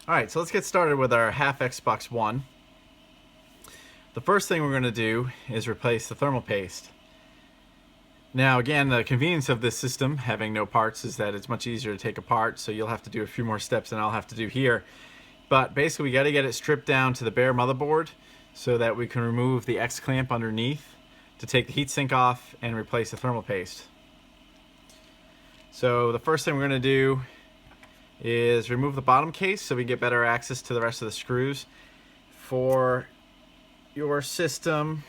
Alright, so let's get started with our half Xbox One. The first thing we're going to do is replace the thermal paste. Now again, the convenience of this system, having no parts, is that it's much easier to take apart, so you'll have to do a few more steps than I'll have to do here. But basically we got to get it stripped down to the bare motherboard so that we can remove the X-clamp underneath to take the heatsink off and replace the thermal paste. So the first thing we're going to do is remove the bottom case so we get better access to the rest of the screws. For your system,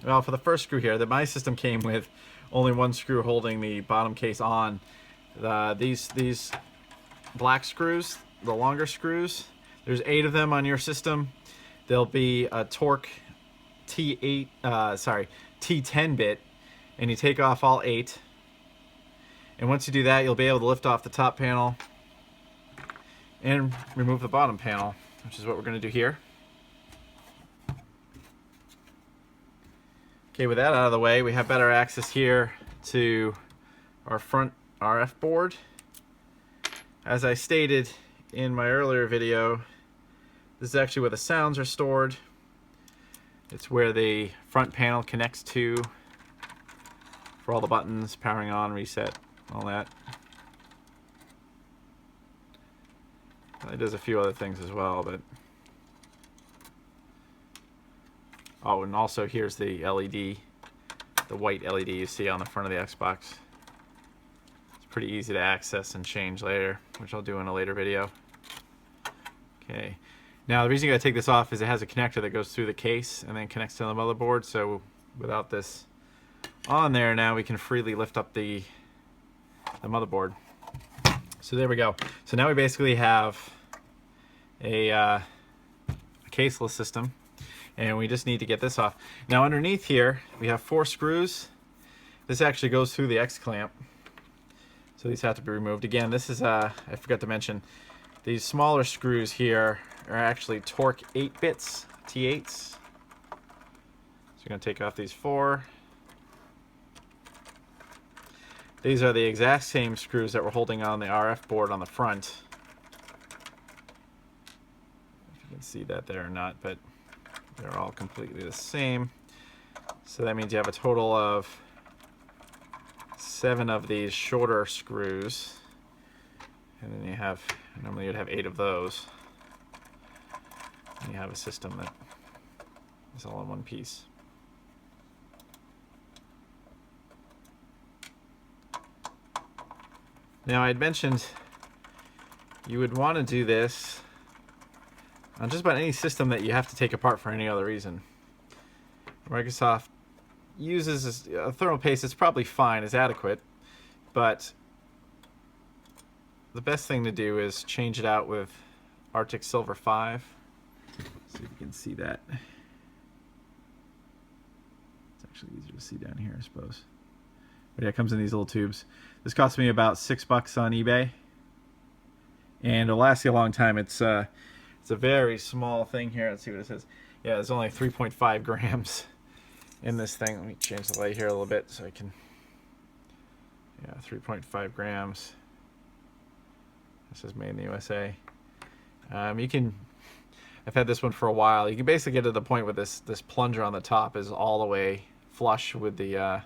well, for the first screw here, my system came with only one screw holding the bottom case on. These black screws, the longer screws, there's 8 of them on your system. There'll be a Torque T10 bit, and you take off all 8. And once you do that, you'll be able to lift off the top panel and remove the bottom panel, which is what we're going to do here. Okay, with that out of the way, we have better access here to our front RF board. As I stated in my earlier video, this is actually where the sounds are stored. It's where the front panel connects to for all the buttons, powering on, reset, all that. It does a few other things as well, but oh, and also here's the LED, the white LED you see on the front of the Xbox. It's pretty easy to access and change later, which I'll do in a later video. Okay, now the reason you gotta take this off is it has a connector that goes through the case and then connects to the motherboard, so without this on there, now we can freely lift up the motherboard. So there we go. So now we basically have a caseless system, and we just need to get this off. Now underneath here we have 4 screws. This actually goes through the X-clamp, so these have to be removed. Again, this is I forgot to mention, these smaller screws here are actually Torque 8 bits, T8s. So you're going to take off these 4. These are the exact same screws that we're holding on the RF board on the front. If you can see that there or not, but they're all completely the same. So that means you have a total of 7 of these shorter screws. And then you have, normally you'd have 8 of those. And you have a system that is all in one piece. Now I had mentioned you would want to do this on just about any system that you have to take apart for any other reason. Microsoft uses a thermal paste. It's probably fine, it's adequate, but the best thing to do is change it out with Arctic Silver 5. See if you can see that. It's actually easier to see down here, I suppose. But yeah, it comes in these little tubes. This cost me about $6 on eBay, and it'll last you a long time. It's a very small thing here. Let's see what it says. Yeah, there's only 3.5 grams in this thing. Let me change the light here a little bit so I can. Yeah, 3.5 grams. This is made in the USA. You can. I've had this one for a while. You can basically get to the point where this plunger on the top is all the way flush with the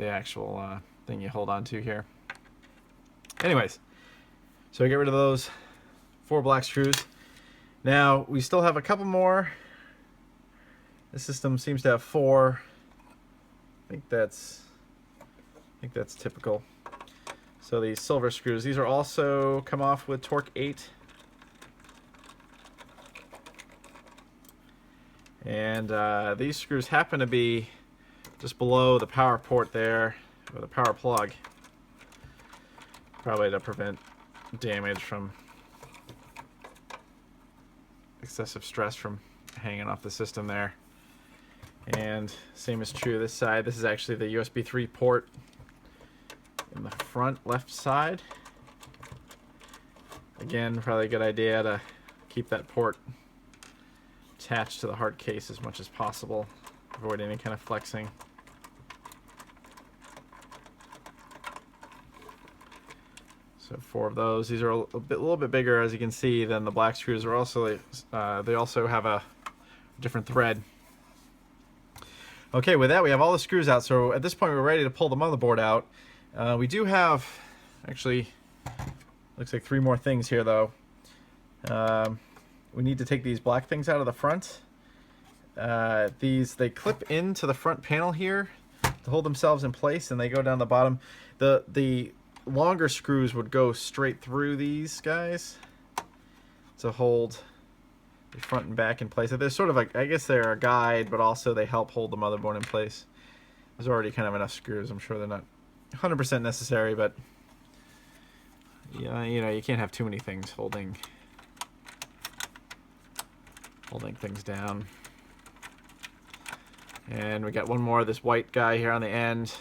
actual thing you hold on to here. Anyways, so I get rid of those 4 black screws. Now we still have a couple more. This system seems to have 4. I think that's typical. So these silver screws, these are also come off with Torque 8. And these screws happen to be just below the power port there, or the power plug, probably to prevent damage from excessive stress from hanging off the system there. And same is true this side. This is actually the USB 3 port in the front left side. Again, probably a good idea to keep that port attached to the hard case as much as possible. Avoid any kind of flexing. So 4 of those. These are a little bit bigger, as you can see, than the black screws. Are also they also have a different thread. Okay, with that we have all the screws out. So at this point we're ready to pull the motherboard out. We do have, actually, looks like 3 more things here though. We need to take these black things out of the front. They clip into the front panel here to hold themselves in place, and they go down the bottom. The longer screws would go straight through these guys to hold the front and back in place. They're sort of like, I guess they're a guide, but also they help hold the motherboard in place. There's already kind of enough screws. I'm sure they're not 100% necessary, but yeah, you know, you can't have too many things holding things down. And we got one more of this white guy here on the end.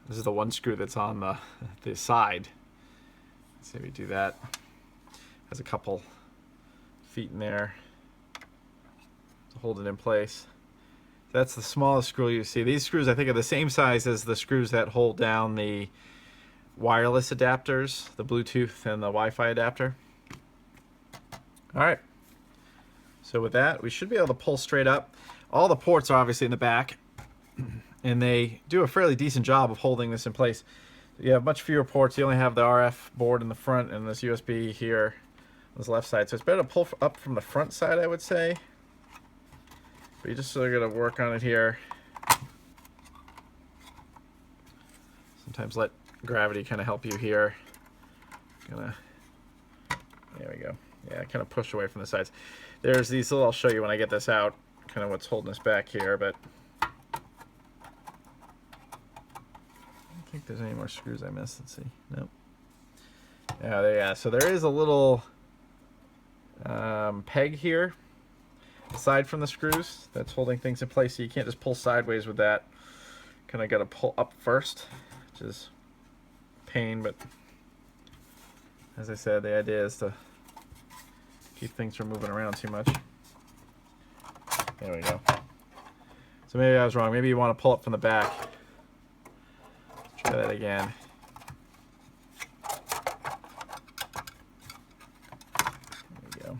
This is the one screw that's on the side. Let's see if we do that. Has a couple feet in there to hold it in place. That's the smallest screw you see. These screws, I think, are the same size as the screws that hold down the wireless adapters, the Bluetooth and the Wi-Fi adapter. All right. So with that, we should be able to pull straight up. All the ports are obviously in the back, and they do a fairly decent job of holding this in place. You have much fewer ports. You only have the RF board in the front and this USB here on this left side. So it's better to pull up from the front side, I would say. But you just sort of got to work on it here. Sometimes let gravity kind of help you here. There we go. Yeah, kind of push away from the sides. There's these little, I'll show you when I get this out, kind of what's holding us back here, but I don't think there's any more screws I missed. Let's see. Nope. Yeah, so there is a little peg here, aside from the screws, that's holding things in place, so you can't just pull sideways with that. Kind of got to pull up first, which is a pain, but as I said, the idea is to keep things from moving around too much. There we go. So maybe I was wrong. Maybe you want to pull up from the back. Let's try that again. There we go.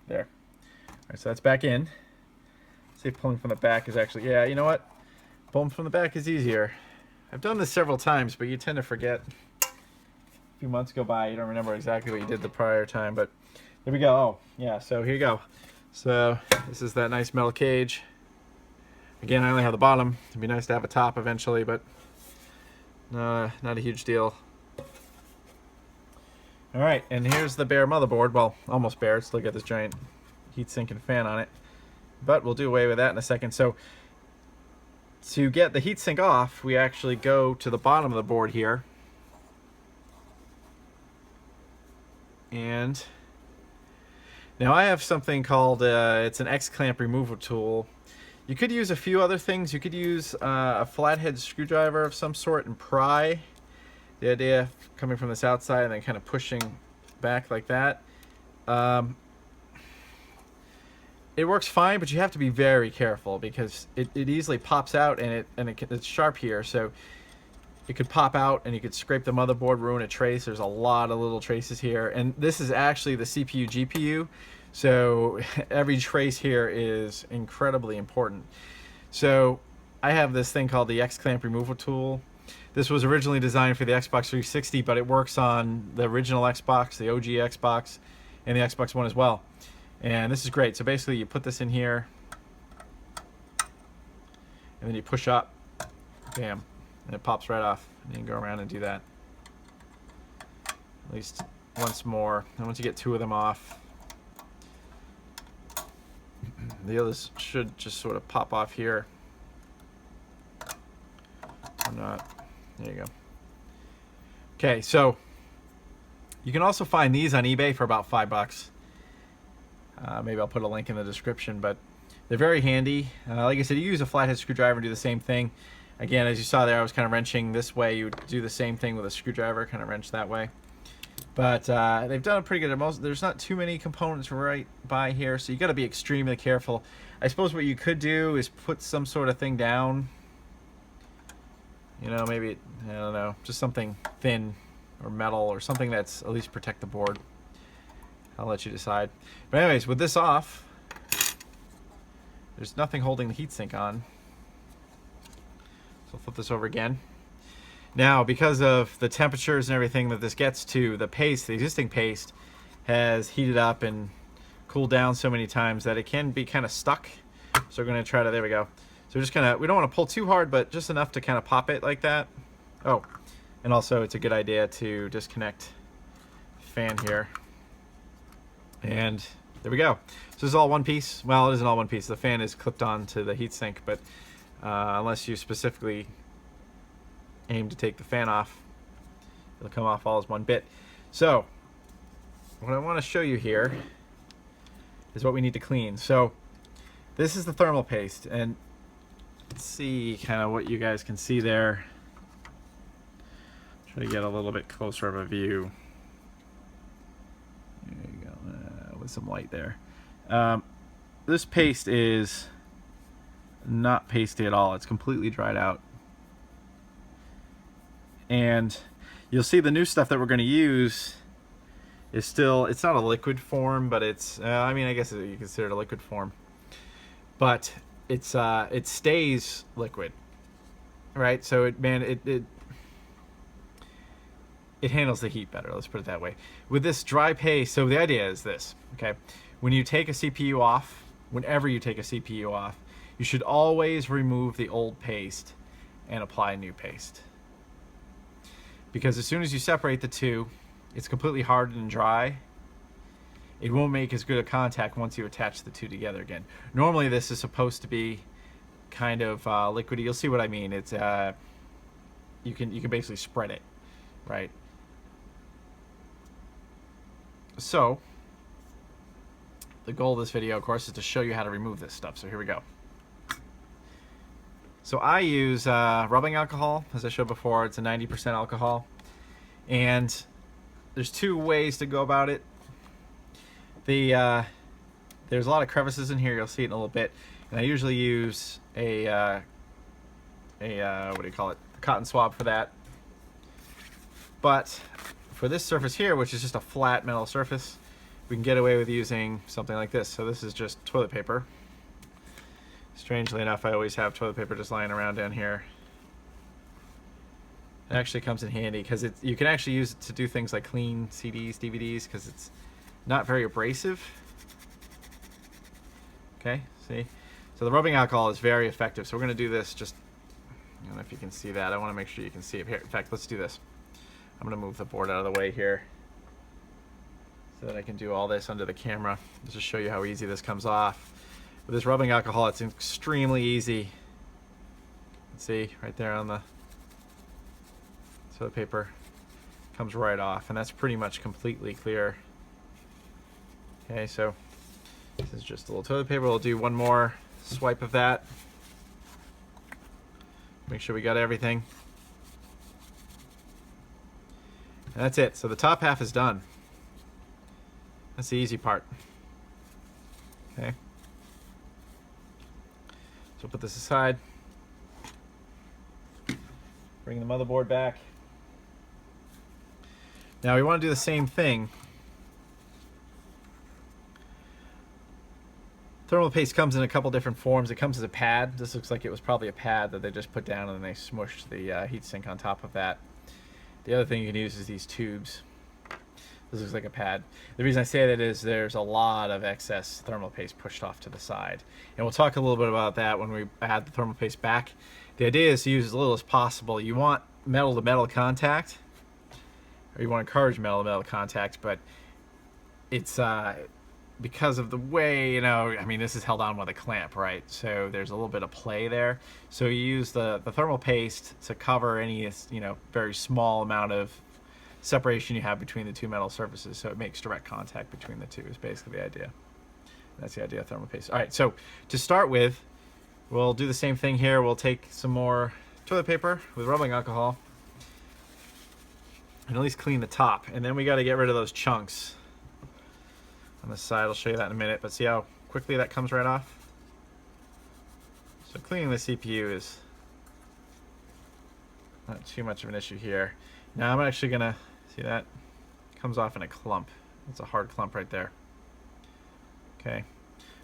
There. All right, so that's back in. See if pulling from the back is actually, yeah, you know what? Pulling from the back is easier. I've done this several times, but you tend to forget. A few months go by, you don't remember exactly what you did the prior time, but there we go. Oh, yeah, so here you go. So this is that nice metal cage. Again, I only have the bottom. It'd be nice to have a top eventually, but not a huge deal. All right, and here's the bare motherboard. Well, almost bare. Let's look at this giant heatsink and fan on it. But we'll do away with that in a second. So to get the heatsink off, we actually go to the bottom of the board here. And now I have something called, it's an Xlamp removal tool. You could use a few other things. You could use a flathead screwdriver of some sort and pry. The idea coming from this outside and then kind of pushing back like that. It works fine, but you have to be very careful because it easily pops out and it's sharp here. So it could pop out and you could scrape the motherboard, ruin a trace. There's a lot of little traces here. And this is actually the CPU GPU. So every trace here is incredibly important. So I have this thing called the Xlamp removal tool. This was originally designed for the Xbox 360, but it works on the original Xbox, the OG Xbox, and the Xbox One as well. And this is great. So basically you put this in here and then you push up, bam, and it pops right off. And you can go around and do that at least once more. And once you get 2 of them off, the others should just sort of pop off here. Or not. There you go. Okay, so you can also find these on eBay for about $5. Maybe I'll put a link in the description, but they're very handy. Like I said, you use a flathead screwdriver and do the same thing. Again, as you saw there, I was kind of wrenching this way. You would do the same thing with a screwdriver, kind of wrench that way. But they've done a pretty good. There's not too many components right by here, so you got to be extremely careful. I suppose what you could do is put some sort of thing down You know, maybe, I don't know, just something thin or metal or something that's at least protect the board. I'll let you decide. But anyways, with this off, there's nothing holding the heatsink on. So I'll flip this over again. Now, because of the temperatures and everything that this gets to, the paste, the existing paste, has heated up and cooled down so many times that it can be kind of stuck. So we're going to try to, there we go. So we're just going to, we don't want to pull too hard, but just enough to kind of pop it like that. Oh, and also it's a good idea to disconnect the fan here. And there we go. So this is all one piece. Well, it isn't all one piece. The fan is clipped onto the heatsink, but unless you specifically aim to take the fan off, it'll come off all as one bit. So what I want to show you here is what we need to clean. So this is the thermal paste, and let's see kind of what you guys can see there. Try to get a little bit closer of a view. There you go, with some light there. This paste is not pasty at all. It's completely dried out. And you'll see the new stuff that we're going to use is still, it's not a liquid form, but it's, I mean, I guess you consider it a liquid form. But it's it stays liquid, right? So it handles the heat better, let's put it that way. With this dry paste, so the idea is this, okay? When you take a CPU off, whenever you take a CPU off, you should always remove the old paste and apply new paste. Because as soon as you separate the two, it's completely hardened and dry. It won't make as good a contact once you attach the two together again. Normally this is supposed to be kind of liquidy. You'll see what I mean. It's you can basically spread it, right? So the goal of this video, of course, is to show you how to remove this stuff. So here we go. So I use rubbing alcohol, as I showed before. It's a 90% alcohol, and there's two ways to go about it. There's a lot of crevices in here. You'll see it in a little bit, and I usually use a what do you call it? A cotton swab for that. But for this surface here, which is just a flat metal surface, we can get away with using something like this. So this is just toilet paper. Strangely enough, I always have toilet paper just lying around down here. It actually comes in handy because you can actually use it to do things like clean CDs, DVDs, because it's not very abrasive. Okay, see? So the rubbing alcohol is very effective. So we're going to do this just, I don't know if you can see that. I want to make sure you can see it here. In fact, let's do this. I'm going to move the board out of the way here so that I can do all this under the camera. Just to show you how easy this comes off. With this rubbing alcohol, it's extremely easy. See, right there on the toilet paper, comes right off, and that's pretty much completely clear. Okay, so this is just a little toilet paper. We'll do one more swipe of that. Make sure we got everything. And that's it. So the top half is done. That's the easy part. Okay. So put this aside. Bring the motherboard back. Now we want to do the same thing. Thermal paste comes in a couple different forms. It comes as a pad. This looks like it was probably a pad that they just put down and then they smushed the heatsink on top of that. The other thing you can use is these tubes. This looks like a pad. The reason I say that is there's a lot of excess thermal paste pushed off to the side. And we'll talk a little bit about that when we add the thermal paste back. The idea is to use as little as possible. You want metal-to-metal contact, or you want to encourage metal-to-metal contact, but it's because of the way, you know, I mean, this is held on with a clamp, right? So there's a little bit of play there. So you use the thermal paste to cover any, you know, very small amount of separation you have between the two metal surfaces, so it makes direct contact between the two is basically the idea. That's the idea of thermal paste. All right, so to start with, we'll do the same thing here. We'll take some more toilet paper with rubbing alcohol and at least clean the top, and then we got to get rid of those chunks on the side. I'll show you that in a minute, but see how quickly that comes right off? So cleaning the CPU is Not too much of an issue here. Now I'm actually gonna, see that? Comes off in a clump. It's a hard clump right there. Okay,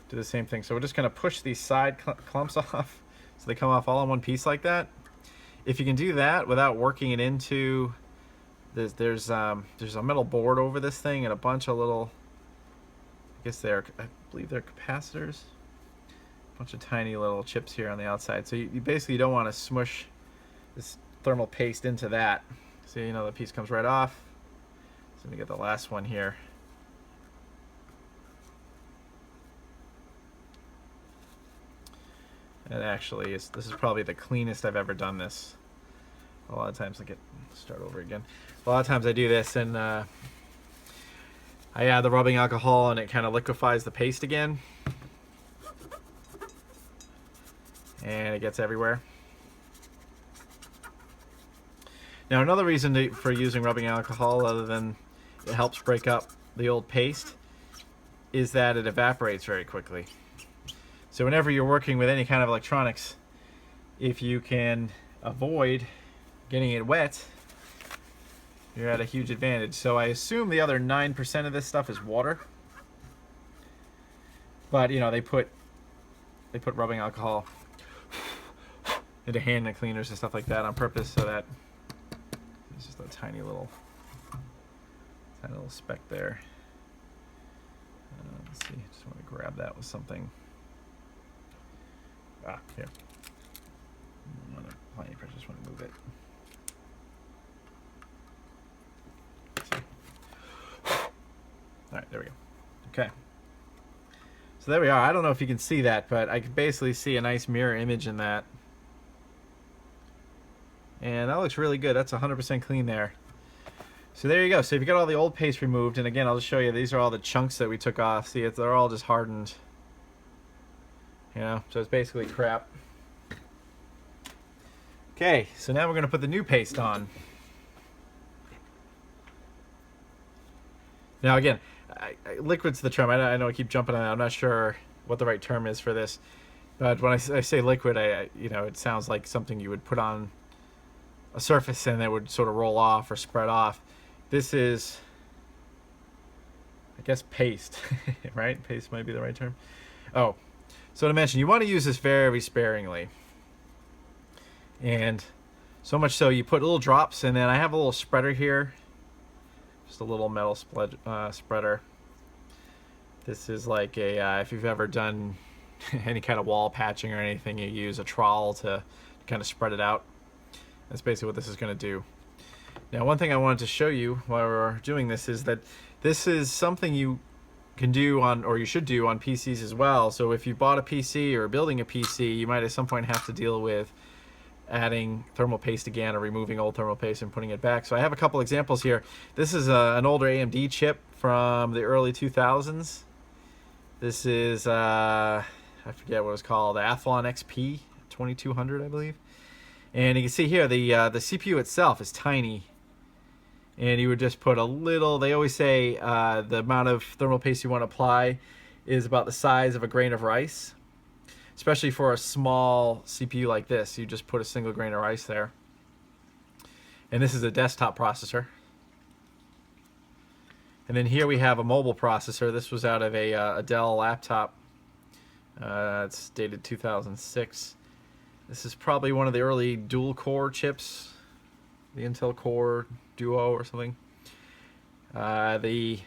do the same thing. So we're just gonna push these side clumps off so they come off all in one piece like that. If you can do that without working it into, there's a metal board over this thing and a bunch of little, I believe they're capacitors. A bunch of tiny little chips here on the outside. So you basically don't want to smush this thermal paste into that. So you know the piece comes right off. So let me get the last one here. And actually, this is probably the cleanest I've ever done this. A lot of times start over again. A lot of times I do this and I add the rubbing alcohol and it kind of liquefies the paste again. And it gets everywhere. Now another reason for using rubbing alcohol, other than it helps break up the old paste, is that it evaporates very quickly. So whenever you're working with any kind of electronics, if you can avoid getting it wet, you're at a huge advantage. So I assume the other 9% of this stuff is water. But you know, they put rubbing alcohol into hand cleaners and stuff like that on purpose so that it's just a tiny little speck there. Let's see, just want to grab that with something. Here. I'm not applying any pressure, just want to move it. Alright, there we go. Okay. So there we are. I don't know if you can see that, but I can basically see a nice mirror image in that. And that looks really good. That's 100% clean there. So there you go. So if you got all the old paste removed, and again, I'll just show you, these are all the chunks that we took off. See, they're all just hardened. You know, so it's basically crap. Okay, so now we're going to put the new paste on. Now again, liquid's the term. I know I keep jumping on that. I'm not sure what the right term is for this. But when I say liquid, you know, it sounds like something you would put on a surface and it would sort of roll off or spread off. This is, I guess, paste, right? Paste might be the right term. Oh. So to mention, you want to use this very sparingly. And so much so you put little drops, and then I have a little spreader here. Just a little metal spreader. This is like a, if you've ever done any kind of wall patching or anything, you use a trowel to kind of spread it out. That's basically what this is going to do. Now, one thing I wanted to show you while we're doing this is that this is something you can do on, or you should do on PCs as well. So if you bought a PC or building a PC, you might at some point have to deal with adding thermal paste again or removing old thermal paste and putting it back. So I have a couple examples here. This is an older AMD chip from the early 2000s. This is, I forget what it was called, the Athlon XP 2200, I believe. And you can see here the CPU itself is tiny. And you would just put a little, they always say the amount of thermal paste you want to apply is about the size of a grain of rice. Especially for a small CPU like this, you just put a single grain of rice there. And this is a desktop processor. And then here we have a mobile processor. This was out of a Dell laptop. It's dated 2006. This is probably one of the early dual core chips, the Intel Core Duo or something. The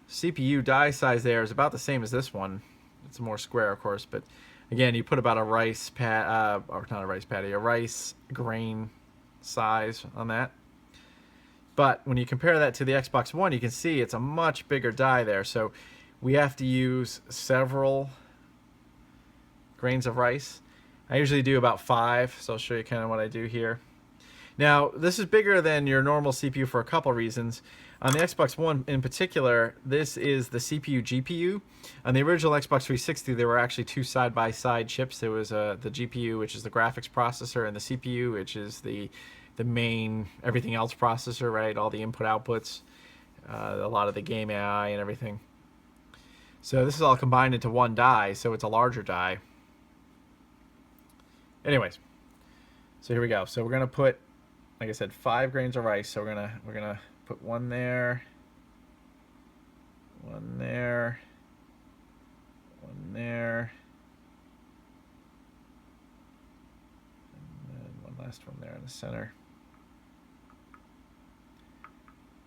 CPU die size there is about the same as this one. It's more square, of course, but again, you put about a rice or not a rice patty, a rice grain size on that. But when you compare that to the Xbox One, you can see it's a much bigger die there. So we have to use several grains of rice. I usually do about 5, so I'll show you kind of what I do here. Now, this is bigger than your normal CPU for a couple reasons. On the Xbox One in particular, this is the CPU GPU. On the original Xbox 360, there were actually 2 side-by-side chips. There was the GPU, which is the graphics processor, and the CPU, which is the main everything else processor, right? All the input outputs, a lot of the game AI and everything. So this is all combined into one die, so it's a larger die. Anyways, so here we go. So we're going to put like I said, 5 grains of rice. So we're gonna put one there, one there, one there, and then one last one there in the center.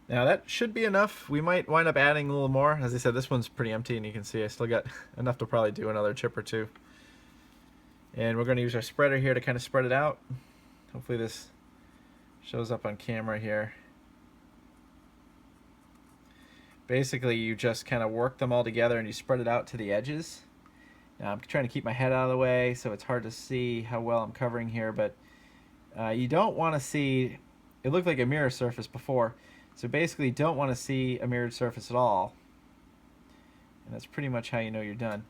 Now that should be enough. We might wind up adding a little more. As I said, this one's pretty empty, and you can see I still got enough to probably do another chip or two. And we're going to use our spreader here to kind of spread it out. Hopefully this shows up on camera here. Basically, you just kind of work them all together and you spread it out to the edges. Now I'm trying to keep my head out of the way, so it's hard to see how well I'm covering here, but you don't want to see, it looked like a mirror surface before. So basically, you don't want to see a mirrored surface at all. And that's pretty much how you know you're done.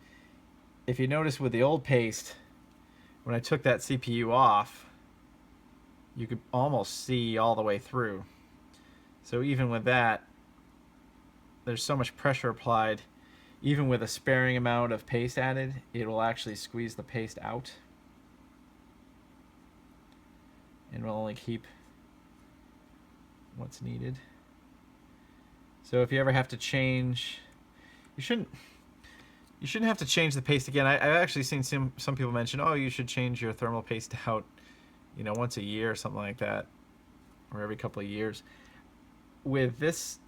If you notice with the old paste, when I took that CPU off, you could almost see all the way through. So even with that, there's so much pressure applied. Even with a sparing amount of paste added, it will actually squeeze the paste out. And will only keep what's needed. So if you ever have to change, you shouldn't have to change the paste again. I've actually seen some people mention, oh, you should change your thermal paste out, you know, once a year or something like that, or every couple of years. With this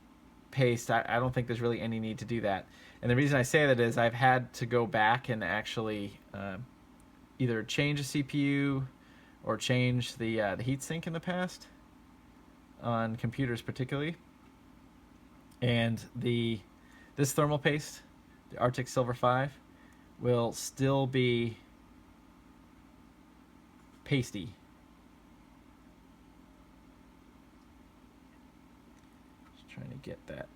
paste, I don't think there's really any need to do that. And the reason I say that is I've had to go back and actually either change a CPU or change the heatsink in the past, on computers particularly. And this thermal paste, the Arctic Silver 5, will still be pasty. Just trying to get that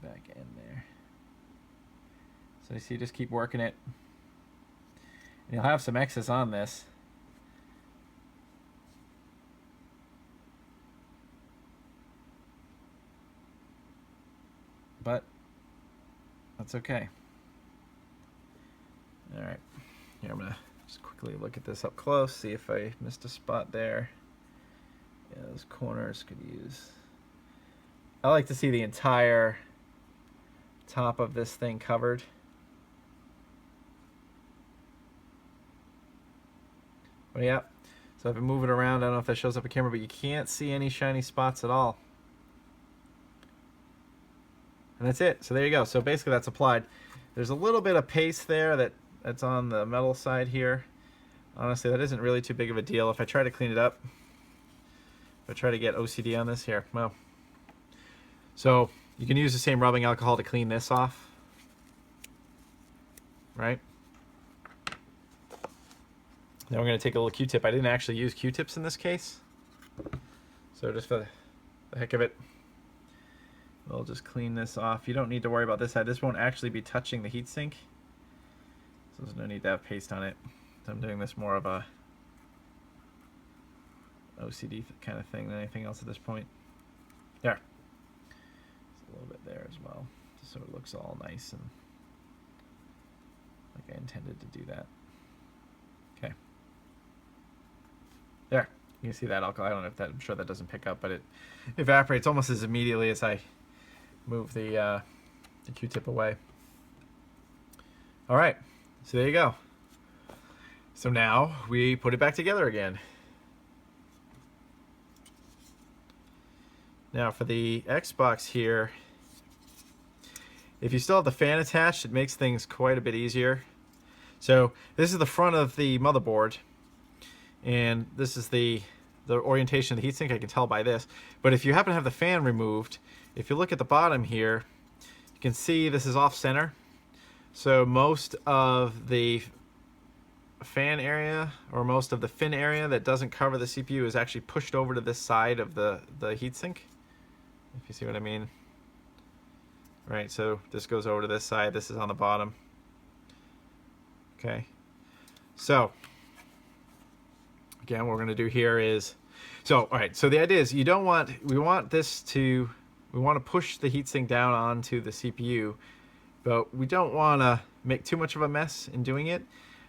back in there. So you see, just keep working it. And you'll have some excess on this. But that's okay. All right, here I'm gonna just quickly look at this up close, see if I missed a spot there. Yeah, those corners could use. I like to see the entire top of this thing covered. But yeah, so I've been moving around. I don't know if that shows up on camera, but you can't see any shiny spots at all. And that's it. So there you go. So basically that's applied. There's a little bit of paste there that's on the metal side here. Honestly, that isn't really too big of a deal. If I try to clean it up, if I try to get OCD on this here, well. So you can use the same rubbing alcohol to clean this off, right? Now we're going to take a little Q-tip. I didn't actually use Q-tips in this case. So just for the heck of it, we'll just clean this off. You don't need to worry about this side. This won't actually be touching the heatsink, so there's no need to have paste on it. So I'm doing this more of a OCD kind of thing than anything else at this point. There. Just a little bit there as well, just so it looks all nice and like I intended to do that. Okay. There. You can see that alcohol. I don't know if that, I'm sure that doesn't pick up, but it evaporates almost as immediately as I move the Q-tip away. All right, so there you go. So now we put it back together again. Now for the Xbox here, if you still have the fan attached, it makes things quite a bit easier. So this is the front of the motherboard, and this is the orientation of the heatsink. I can tell by this. But if you happen to have the fan removed, if you look at the bottom here, you can see this is off center. So most of the fan area, or most of the fin area that doesn't cover the CPU, is actually pushed over to this side of the heatsink, if you see what I mean. Right, so this goes over to this side, this is on the bottom. Okay, so again, what we're going to do here is, all right, so the idea is we want to push the heatsink down onto the CPU, but we don't want to make too much of a mess in doing it.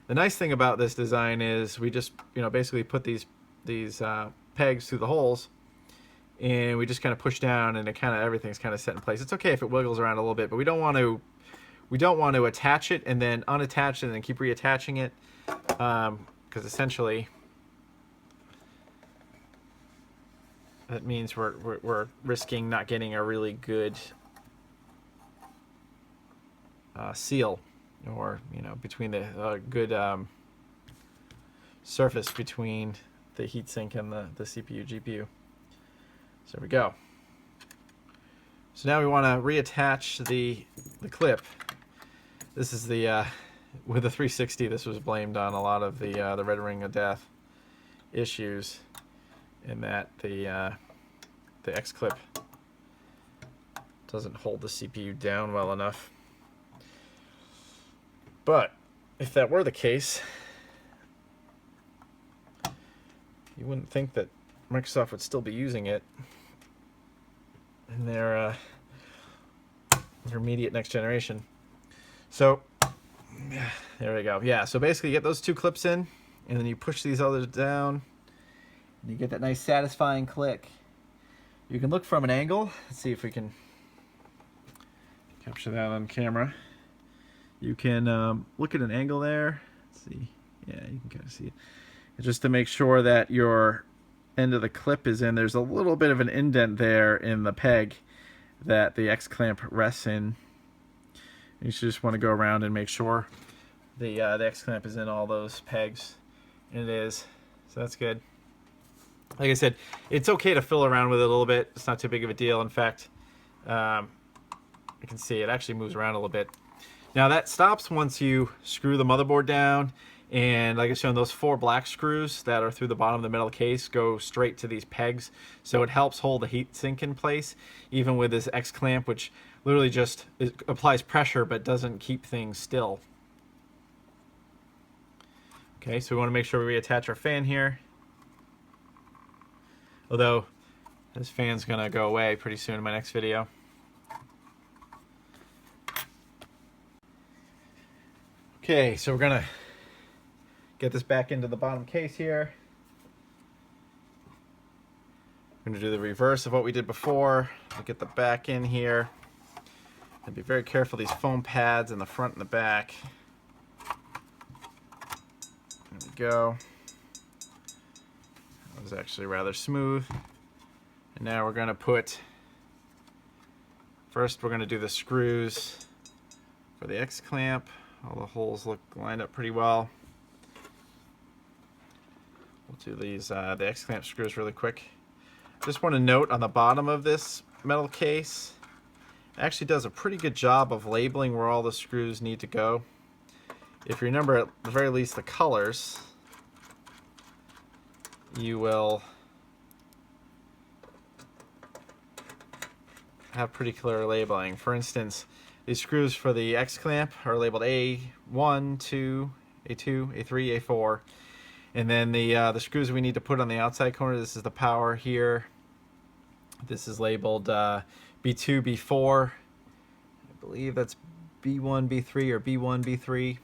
The nice thing about this design is we just, basically put these pegs through the holes, and we just kind of push down, and it kind of everything's kind of set in place. It's okay if it wiggles around a little bit, but we don't want to attach it and then unattach it and then keep reattaching it, because essentially that means we're risking not getting a really good seal, or between the good surface between the heatsink and the CPU GPU. So there we go. So now we want to reattach the clip. This is the with the 360. This was blamed on a lot of the red ring of death issues, in that the X clip doesn't hold the CPU down well enough. But if that were the case, you wouldn't think that Microsoft would still be using it in their intermediate next generation. So there we go. Yeah, so basically you get those two clips in, and then you push these others down, and you get that nice satisfying click. You can look from an angle. Let's see if we can capture that on camera. You can look at an angle there. Let's see. Yeah, you can kind of see it. And just to make sure that your end of the clip is in, there's a little bit of an indent there in the peg that the X clamp rests in. You should just want to go around and make sure the X clamp is in all those pegs, and it is. So that's good. Like I said, it's okay to fill around with it a little bit. It's not too big of a deal. In fact, you can see it actually moves around a little bit. Now that stops once you screw the motherboard down, and like I showed, those 4 black screws that are through the bottom of the metal case go straight to these pegs, so it helps hold the heatsink in place, even with this X clamp, which literally just applies pressure but doesn't keep things still. Okay, so we want to make sure we reattach our fan here. Although this fan's gonna go away pretty soon in my next video. Okay, so we're gonna get this back into the bottom case here. We're gonna do the reverse of what we did before. We'll get the back in here. And be very careful, these foam pads in the front and the back. There we go. That was actually rather smooth. And now we're gonna first we're gonna do the screws for the X clamp. All the holes look lined up pretty well. We'll do these the X clamp screws really quick. Just want to note on the bottom of this metal case, it actually does a pretty good job of labeling where all the screws need to go. If you remember at the very least the colors, you will have pretty clear labeling. For instance, these screws for the X clamp are labeled A1, 2, A2, A3, A4. And then the screws we need to put on the outside corner, this is the power here. This is labeled B2, B4. I believe that's B1, B3, or B1, B3.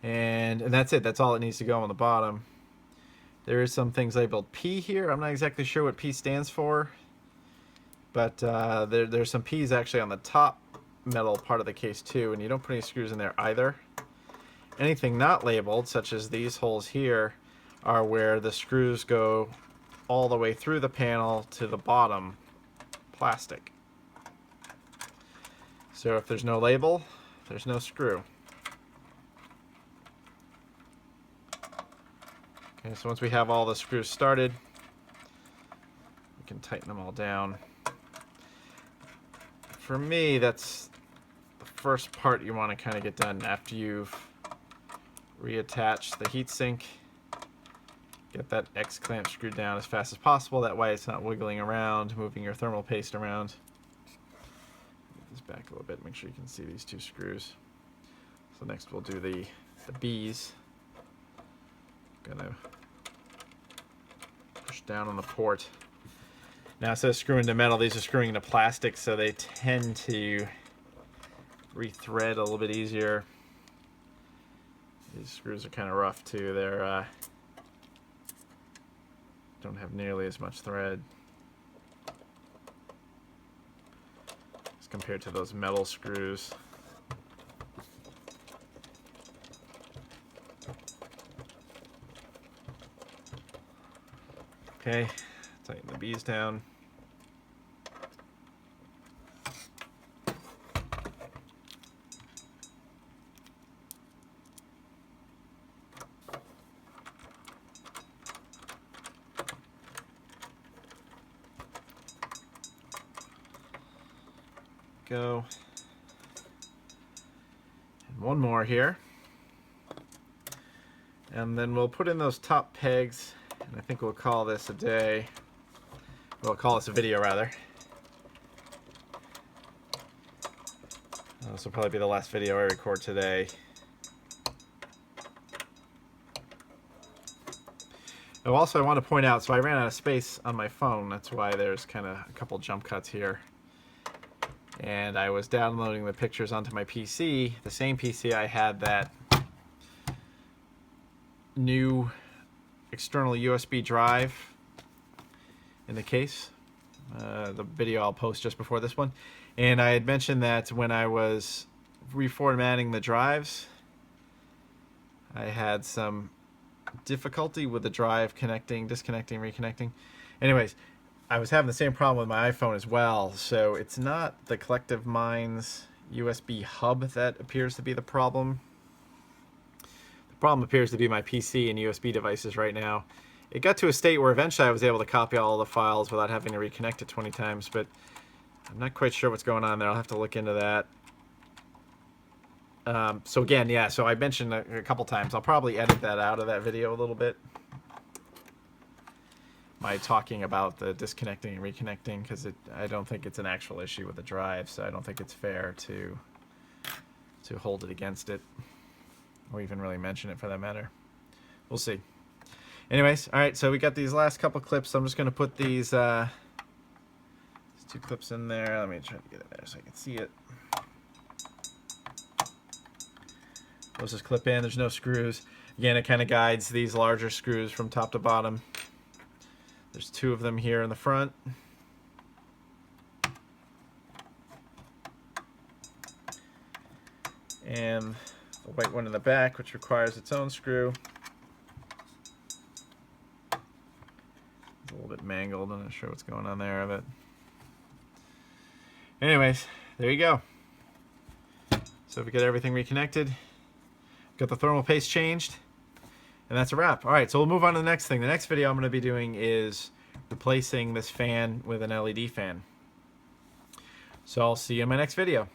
And that's it. That's all it needs to go on the bottom. There is some things labeled P here. I'm not exactly sure what P stands for. But there's some P's actually on the top metal part of the case too, and you don't put any screws in there either. Anything not labeled, such as these holes here, are where the screws go all the way through the panel to the bottom plastic. So if there's no label, there's no screw. Okay, so once we have all the screws started, we can tighten them all down. For me, that's the first part you want to kind of get done after you've reattached the heatsink. Get that X clamp screwed down as fast as possible. That way it's not wiggling around, moving your thermal paste around. Move this back a little bit, make sure you can see these 2 screws. So next we'll do the B's. Gonna push down on the port. Now instead of screwing into metal, these are screwing into plastic, so they tend to rethread a little bit easier. These screws are kind of rough too. They're don't have nearly as much thread as compared to those metal screws. Okay, tighten the B's down. Go. And one more here. And then we'll put in those top pegs, and I think we'll call this a day. We'll call this a video, rather. This will probably be the last video I record today. Oh, also, I want to point out, so I ran out of space on my phone. That's why there's kind of a couple jump cuts here. And I was downloading the pictures onto my PC, the same PC I had that new external USB drive in the case. The video I'll post just before this one. And I had mentioned that when I was reformatting the drives, I had some difficulty with the drive connecting, disconnecting, reconnecting. Anyways, I was having the same problem with my iPhone as well, so it's not the Collective Minds USB hub that appears to be the problem. The problem appears to be my PC and USB devices right now. It got to a state where eventually I was able to copy all the files without having to reconnect it 20 times, but I'm not quite sure what's going on there. I'll have to look into that. So again, yeah, so I mentioned a couple times. I'll probably edit that out of that video a little bit. My talking about the disconnecting and reconnecting, because I don't think it's an actual issue with the drive, so I don't think it's fair to hold it against it, or even really mention it for that matter. We'll see. Anyways, all right, so we got these last couple clips. I'm just going to put these two clips in there. Let me try to get it there so I can see it. Let's just clip in. There's no screws. Again, it kind of guides these larger screws from top to bottom. There's two of them here in the front. And the white one in the back, which requires its own screw. It's a little bit mangled. I'm not sure what's going on there, but anyways, there you go. So if we get everything reconnected, got the thermal paste changed, and that's a wrap. All right, so we'll move on to the next thing. The next video I'm going to be doing is replacing this fan with an LED fan. So I'll see you in my next video.